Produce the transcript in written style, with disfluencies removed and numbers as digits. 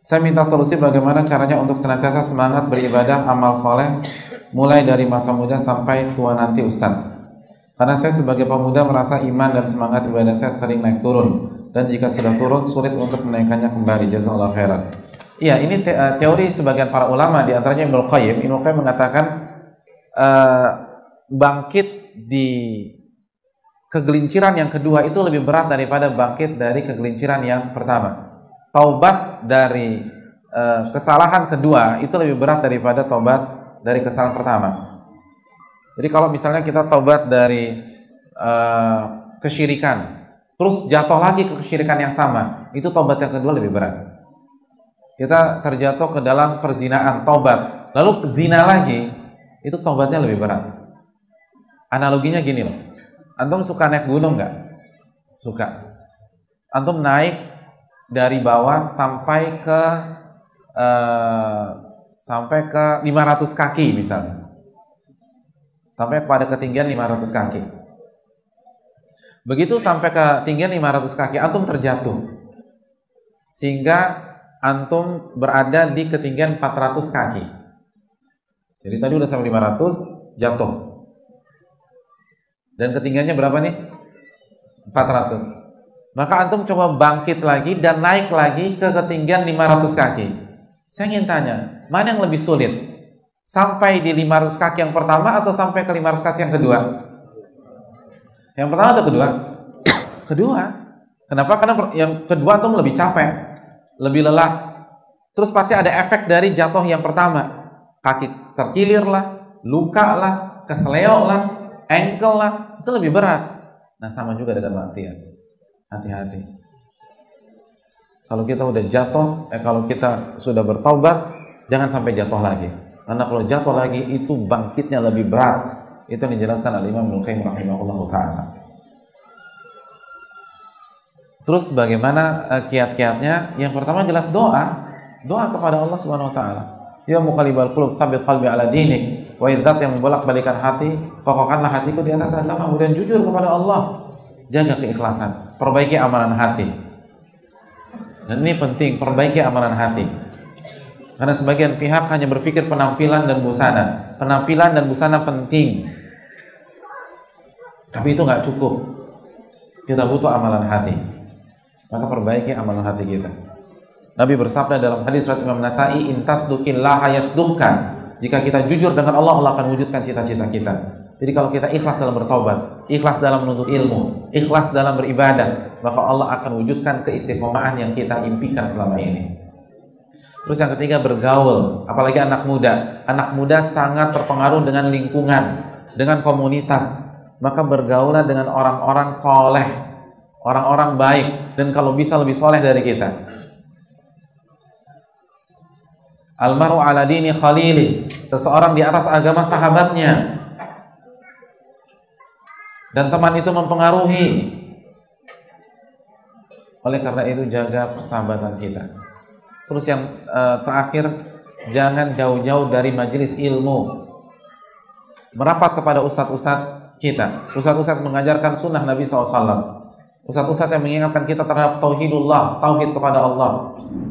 Saya minta solusi bagaimana caranya untuk senantiasa semangat beribadah amal soleh mulai dari masa muda sampai tua nanti, Ustaz. Karena saya sebagai pemuda merasa iman dan semangat ibadah saya sering naik turun, dan jika sudah turun sulit untuk menaikkannya kembali. Jazakallahu khairan. Iya, ini teori sebagian para ulama, di antaranya Ibnu Qayyim. Ibnu Qayyim mengatakan bangkit di kegelinciran yang kedua itu lebih berat daripada bangkit dari kegelinciran yang pertama. Taubat dari kesalahan kedua itu lebih berat daripada taubat dari kesalahan pertama. Jadi kalau misalnya kita taubat dari kesyirikan, terus jatuh lagi ke kesyirikan yang sama, itu taubat yang kedua lebih berat. Kita terjatuh ke dalam perzinaan, taubat, lalu zina lagi, itu taubatnya lebih berat. Analoginya gini loh, antum suka naik gunung nggak? Suka. Antum naik dari bawah sampai ke 500 kaki misalnya, sampai pada ketinggian 500 kaki. Begitu sampai ke ketinggian 500 kaki, antum terjatuh, sehingga antum berada di ketinggian 400 kaki. Jadi tadi udah sampai 500, jatuh. Dan ketinggiannya berapa nih? 400. Maka antum coba bangkit lagi dan naik lagi ke ketinggian 500 kaki. Saya ingin tanya, mana yang lebih sulit? Sampai di 500 kaki yang pertama atau sampai ke 500 kaki yang kedua? Yang pertama atau kedua? Kedua. Kenapa? Karena yang kedua antum lebih capek, lebih lelah. Terus pasti ada efek dari jatuh yang pertama. Kaki terkilir lah, luka lah, kesleo lah, ankle lah, itu lebih berat. Nah, sama juga dengan maksiat. Hati-hati. Kalau kita udah jatuh, kalau kita sudah bertaubat, jangan sampai jatuh lagi. Karena kalau jatuh lagi itu bangkitnya lebih berat. Itu yang dijelaskan oleh Imam Ibnu Qayyim rahimahullahu taala. Terus bagaimana kiat-kiatnya? Yang pertama jelas doa kepada Allah Subhanahu wa taala. Ya muqallibal qulub, tsabbit qalbi ala dinik. Wa idzat yang membolak-balikan hati, kokohkanlah hatiku di atas agama. Dan jujur kepada Allah. Jaga keikhlasan, perbaiki amalan hati. Dan ini penting, perbaiki amalan hati. Karena sebagian pihak hanya berpikir penampilan dan busana. Penampilan dan busana penting, tapi itu nggak cukup. Kita butuh amalan hati. Maka perbaiki amalan hati kita. Nabi bersabda dalam hadis riwayat Imam Nasa'i, "Intasduqillaha yasduqka." Jika kita jujur dengan Allah, Allah akan wujudkan cita-cita kita. Jadi kalau kita ikhlas dalam bertaubat, ikhlas dalam menuntut ilmu, ikhlas dalam beribadah, maka Allah akan wujudkan keistiqomahan yang kita impikan selama ini. Terus yang ketiga, bergaul, apalagi anak muda. Anak muda sangat terpengaruh dengan lingkungan, dengan komunitas. Maka bergaulah dengan orang-orang soleh, orang-orang baik, dan kalau bisa lebih soleh dari kita. Almaru ala dini khalili, seseorang di atas agama sahabatnya. Dan teman itu mempengaruhi. Oleh karena itu jaga persahabatan kita. Terus yang terakhir, jangan jauh-jauh dari majelis ilmu. Merapat kepada ustadz-ustadz kita. Ustadz-ustadz mengajarkan sunnah Nabi SAW. Ustadz-ustadz yang mengingatkan kita terhadap tauhidullah, tauhid kepada Allah.